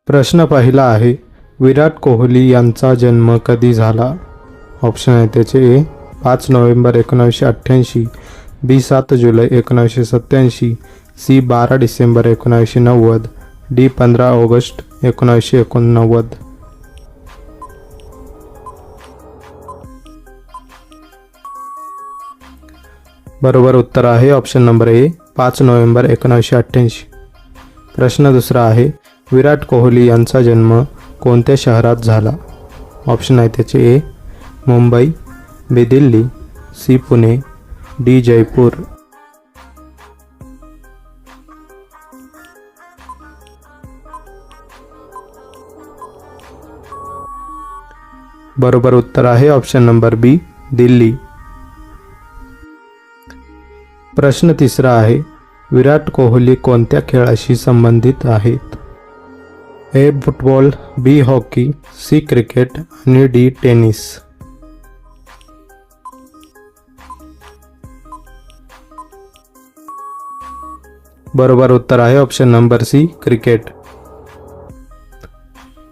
प्रश्न पहिला आहे, विराट कोहली यांचा जन्म कधी झाला? ऑप्शन आहे त्याचे ए 5 नोव्हेंबर 1988, बी 7 जुलै 1987, सी 12 डिसेंबर 1990, डी 15 ऑगस्ट 1989. बरोबर उत्तर आहे ऑप्शन नंबर ए 5 नोव्हेंबर 1988. प्रश्न दुसरा आहे, विराट कोहली यांचा जन्म कोणत्या शहरात झाला? ऑप्शन आहे त्याचे ए मुंबई, बी दिल्ली, सी पुणे, डी जयपूर. बरोबर उत्तर आहे ऑप्शन नंबर बी दिल्ली. प्रश्न तिसरा आहे, विराट कोहली कोणत्या खेळाशी संबंधित आहेत? ए फुटबॉल, बी हॉकी, सी क्रिकेट आणि डी टेनिस. बरोबर उत्तर आहे ऑप्शन नंबर सी क्रिकेट.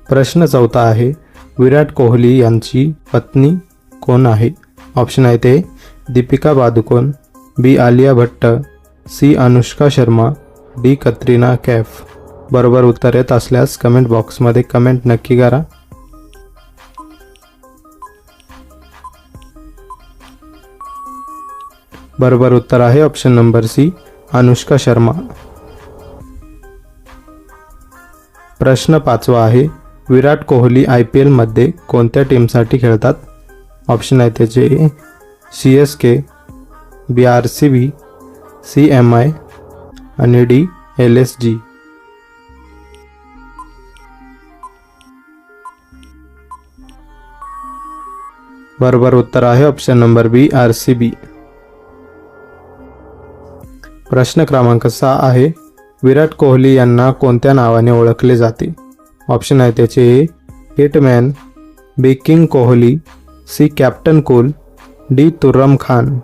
प्रश्न चौथा आहे, विराट कोहली यांची पत्नी कोण आहे? ऑप्शन आहे ते दीपिका पादुकोण, बी आलिया भट्ट, सी अनुष्का शर्मा, डी कतरिना कैफ. बरोबर उत्तर येत असल्यास कमेंट बॉक्समध्ये कमेंट नक्की करा. बरोबर उत्तर आहे option number C Anushka Sharma. प्रश्न पाचवा आहे, विराट कोहली IPL मध्ये कोणत्या टीमसाठी खेळतात? ऑप्शन आहे त्याचे CSK, बी RCB, सी MI आणि डी LSG. बरोबर उत्तर आहे ऑप्शन नंबर बी RCB. प्रश्न क्रमांक 6 आहे, विराट कोहली यांना कोणत्या नावाने ओळखले जाते? ऑप्शन आहे त्याचे A hitman, B king Kohli, C captain cool, D Turram Khan.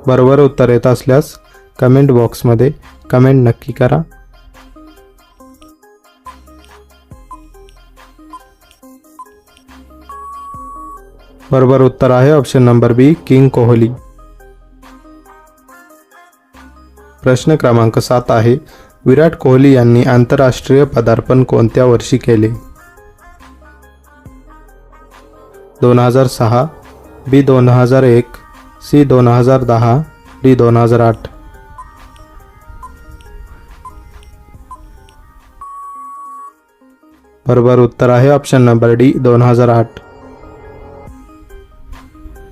बरोबर उत्तर येत असल्यास कमेंट बॉक्समध्ये कमेंट नक्की करा. बरोबर उत्तर आहे ऑप्शन नंबर बी किंग कोहली. प्रश्न क्रमांक 7 आहे, विराट कोहली यांनी आंतरराष्ट्रीय पदार्पण कोणत्या वर्षी केले? 2006, बी 2001, सी 2010, डी 2008. बरोबर उत्तर आहे ऑप्शन नंबर डी 2008.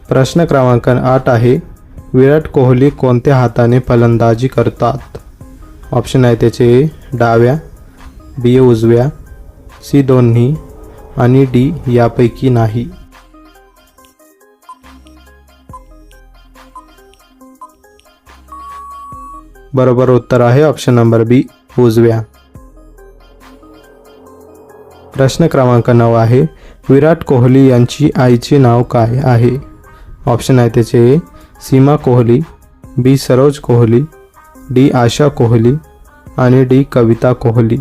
प्रश्न क्रमांक 8 आहे, विराट कोहली कोणत्या हाताने फलंदाजी करतात? ऑप्शन आहे त्याचे ए डाव्या, बी उजव्या, सी दोन्ही आणि डी यापैकी नाही. बरोबर उत्तर आहे ऑप्शन नंबर बी उजव्या. प्रश्न क्रमांक 9 आहे, विराट कोहली यांची आईचे नाव काय आहे? ऑप्शन आहे त्याचे ए सीमा कोहली, बी सरोज कोहली, डी आशा कोहली आणि डी कविता कोहली.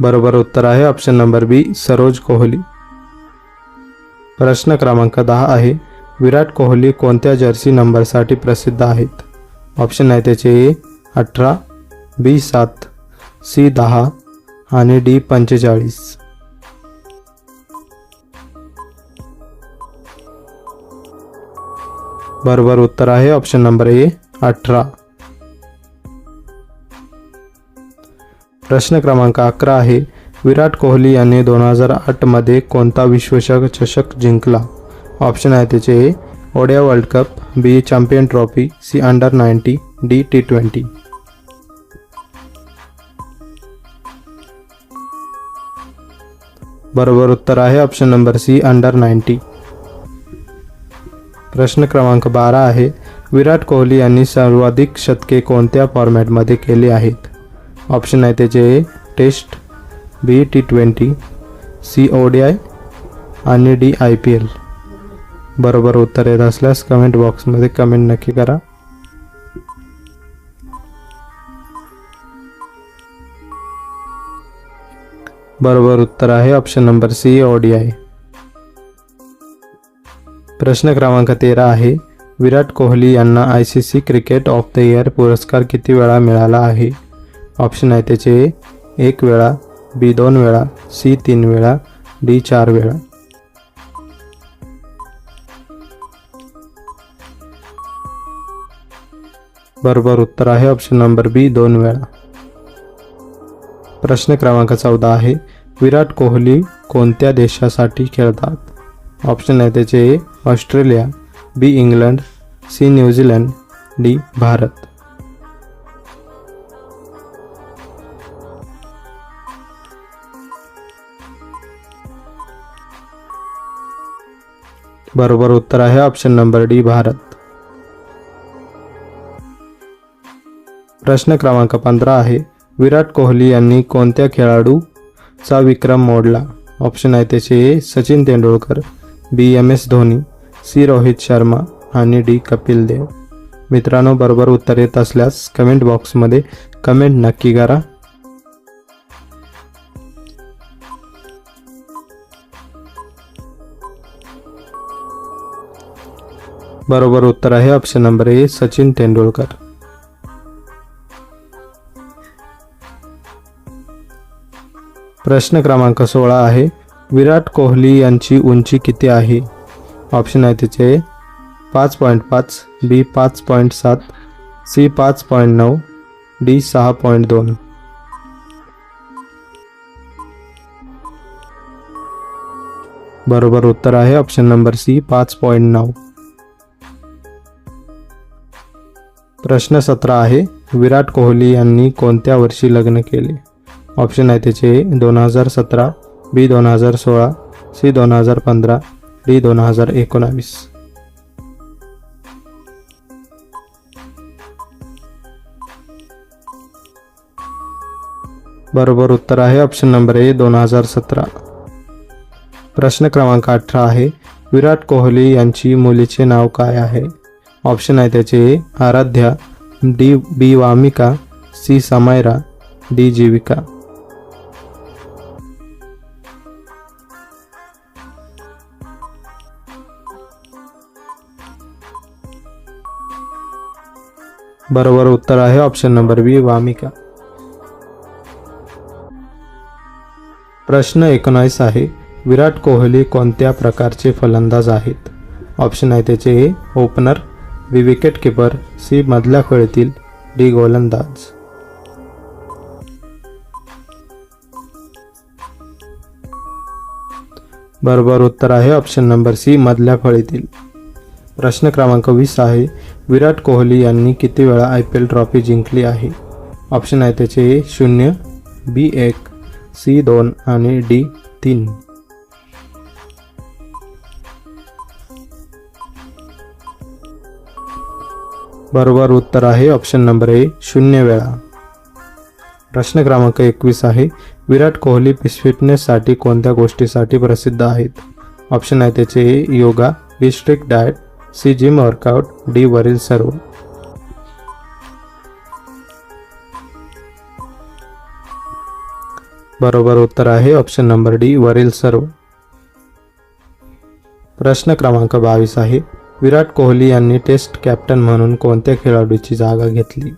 बरोबर उत्तर आहे ऑप्शन नंबर बी सरोज कोहली. प्रश्न क्रमांक 10 आहे, विराट कोहली कोणत्या जर्सी नंबरसाठी प्रसिद्ध आहेत? ऑप्शन आहे त्याचे ए 18, बी 7, सी 10 आणि डी 45. बरोबर उत्तर आहे ऑप्शन नंबर ए 18. प्रश्न क्रमांक 11 आहे, विराट कोहली यांनी 2008 मध्ये कोणता विश्वचषक जिंकला? ऑप्शन आहे त्याचे A ODI world cup, B champion trophy, C under ninety, D T20. बरोबर उत्तर आहे ऑप्शन नंबर सी अंडर-90. प्रश्न क्रमांक 12 आहे, विराट कोहली यांनी सर्वाधिक शतके कोणत्या फॉर्मॅटमध्ये केली आहेत? ऑप्शन आहे त्याचे ए टेस्ट, बी T20, सी ODI आणि डी IPL. बरोबर उत्तर येत असल्यास कमेंट बॉक्समध्ये कमेंट नक्की करा. बरोबर उत्तर आहे ऑप्शन नंबर सी ODI. प्रश्न क्रमांक 13 आहे, विराट कोहली यांना ICC cricket of the year पुरस्कार किती वेळा मिळाला आहे? ऑप्शन आहे त्याचे A 1 वेळा, B 2 वेळा, C 3 वेळा, D 4 वेळा. बरोबर उत्तर आहे ऑप्शन नंबर B 2 वेळा. प्रश्न क्रमांक 14 आहे, विराट कोहली कोणत्या देशासाठी खेळतात? ऑप्शन आहे त्याचे A Australia, B England, C New Zealand, D Bharat. बरोबर उत्तर आहे ऑप्शन नंबर D भारत. प्रश्न क्रमांक 15 आहे, विराट कोहली यांनी कोणत्या खेळाडूचा विक्रम मोडला? ऑप्शन आहे त्याचे A Sachin Tendulkar, B MS Dhoni, C Rohit Sharma आणि D कपिल देव. मित्रांनो, बरोबर उत्तर येत असल्यास कमेंट बॉक्समध्ये कमेंट नक्की करा. बरोबर उत्तर आहे option number A Sachin Tendulkar. प्रश्न क्रमांक 16 आहे, विराट कोहली यांची उंची किती आहे? ऑप्शन आहे त्याचे 5.5, B 5.7, C 5.9, D 6.2. बरोबर उत्तर आहे ऑप्शन नंबर C 5.9. प्रश्न 17 आहे, विराट कोहली यांनी कोणत्या वर्षी लग्न केले? ऑप्शन आहे त्याचे 2017, B 2016, C 2015, D 2019. बरोबर उत्तर आहे ऑप्शन नंबर A 2017. प्रश्न क्रमांक 18 आहे, विराट कोहली यांची मुलीचे नाव काय आहे? ऑप्शन आहे त्याचे Aaradhya, B Wamiqa, C Samaira, D जीविका. बरोबर उत्तर आहे ऑप्शन नंबर B वामिका. प्रश्न 19 आहे, विराट कोहली कोणत्या प्रकारचे फलंदाज आहेत? ऑप्शन आहे त्याचे A opener, B wicket keeper, C मधल्या फळीतील, D गोलंदाज. बरोबर उत्तर आहे ऑप्शन नंबर C मधल्या फळीतील. प्रश्न क्रमांक 20 आहे, विराट कोहली यांनी किती वेळा IPL ट्रॉफी जिंकली आहे? ऑप्शन आहे त्याचे A 0, B 1, C 2 आणि D 3. बरोबर उत्तर आहे ऑप्शन नंबर A 0 वेळा. प्रश्न क्रमांक 21 आहे, विराट कोहली फिटनेससाठी कोणत्या गोष्टीसाठी प्रसिद्ध आहेत? ऑप्शन आहे त्याचे A yoga, B strict diet, C gym workout, D वरील सर्व. बरोबर उत्तर आहे ऑप्शन नंबर D वरील सर्व. प्रश्न क्रमांक 22 आहे, विराट कोहली यांनी टेस्ट कॅप्टन म्हणून कोणत्या खेळाडूची जागा घेतली?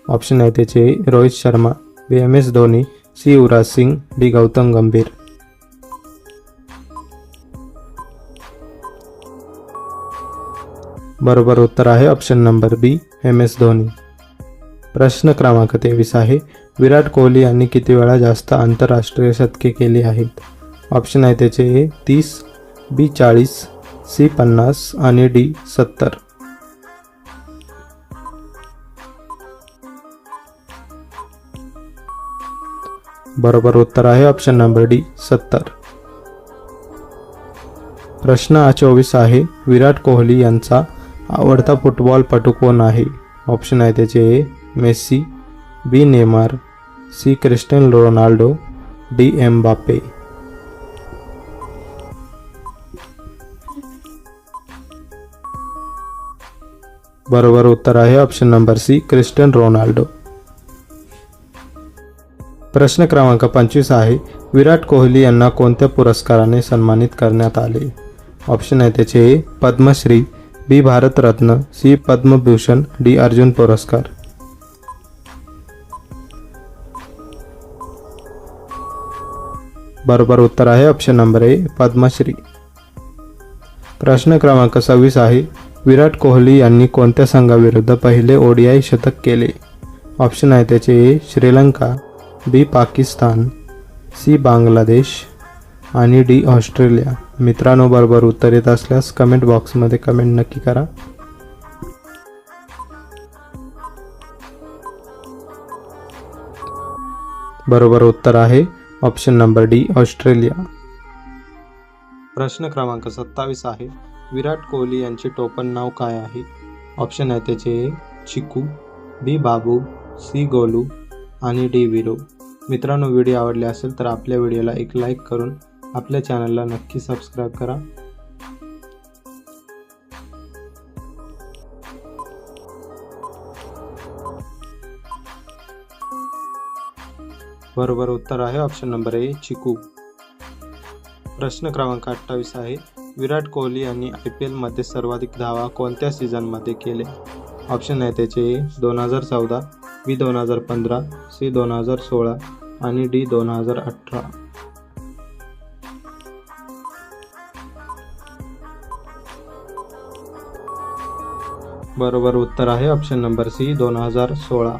ऑप्शन आहे त्याचे A Rohit Sharma, B MS Dhoni, C Yuvraj Singh, D Gautam गंभीर. बरोबर उत्तर आहे option number B MS Dhoni. प्रश्न क्रमांक 23 आहे, विराट कोहली यांनी किती वेळा जास्त आंतरराष्ट्रीय शतके केली आहेत? ऑप्शन आहे त्याचे A 30, B 40, C 50 आणि D 70. बरोबर उत्तर आहे ऑप्शन नंबर D 70. प्रश्न 24 आहे, विराट कोहली यांचा आवडता फुटबॉलपटू कोण आहे? ऑप्शन आहे त्याचे A Messi, B Neymar, C Cristiano Ronaldo, D Mbappe. बरोबर उत्तर आहे option number C Cristiano Ronaldo. प्रश्न क्रमांक 25 आहे, विराट कोहली यांना कोणत्या पुरस्काराने सन्मानित करण्यात आले? ऑप्शन आहे त्याचे ए पद्मश्री, बी भारतरत्न, सी पद्मभूषण, डी अर्जुन पुरस्कार. बरोबर उत्तर आहे ऑप्शन नंबर ए पद्मश्री. प्रश्न क्रमांक 26 आहे, विराट कोहली यांनी कोणत्या संघाविरुद्ध पहिले ODI शतक केले? ऑप्शन आहे त्याचे ए श्रीलंका, बी पाकिस्तान, सी बांगलादेश आणि डी ऑस्ट्रेलिया. मित्रांनो, बरोबर उत्तर येत असल्यास कमेंट बॉक्समध्ये कमेंट नक्की करा. बरोबर उत्तर आहे ऑप्शन नंबर डी ऑस्ट्रेलिया. प्रश्न क्रमांक 27 आहे, विराट कोहली यांचे टोपण नाव काय आहे? ऑप्शन आहे त्याचे ए चिकू, बी बाबू, सी गोलू आणि डी वीरू. मित्रांनो, व्हिडिओ आवडले असेल तर आपल्या व्हिडिओला एक लाईक करून आपल्या चॅनलला नक्की सबस्क्राईब करा. बरोबर उत्तर आहे ऑप्शन नंबर ए चिकू. प्रश्न क्रमांक 28 आहे, विराट कोहली यांनी IPL मध्ये सर्वाधिक धावा कोणत्या सीझनमध्ये केले? ऑप्शन आहे त्याचे ए 2014, बी 2015, सी 2016 आणि डी 2018. बरोबर उत्तर आहे ऑप्शन नंबर सी 2016.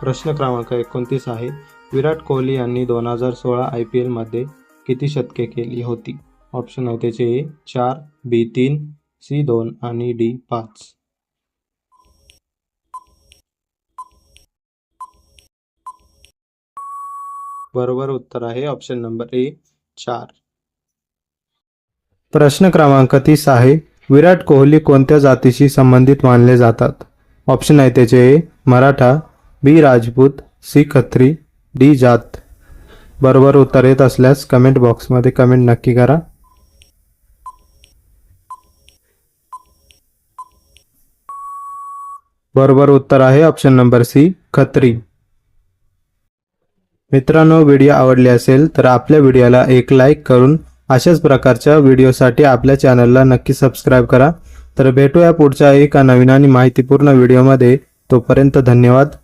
प्रश्न क्रमांक 29 आहे, विराट कोहली यांनी 2016 IPL मध्ये किती शतके केली होती? ऑप्शन आहे त्याचे ए 4, बी 3, सी 2 आणि डी 5. बरोबर उत्तर आहे ऑप्शन नंबर ए 4. प्रश्न क्रमांक 30 आहे, विराट कोहली कोणत्या जातीशी संबंधित मानले जातात? ऑप्शन आहे त्याचे ए मराठा, बी राजपूत, सी खत्री, डी जाट. बरोबर उत्तर येत असल्यास कमेंट बॉक्समध्ये कमेंट नक्की करा. बरोबर उत्तर आहे ऑप्शन नंबर सी खत्री. मित्रांनो, व्हिडिओ आवडले असेल तर आपल्या व्हिडिओला एक लाईक करून अशाच प्रकारच्या व्हिडिओसाठी आपल्या चॅनलला नक्की सबस्क्राईब करा. तर भेटूया पुढच्या एका नवीन आणि माहितीपूर्ण व्हिडिओमध्ये. तोपर्यंत धन्यवाद.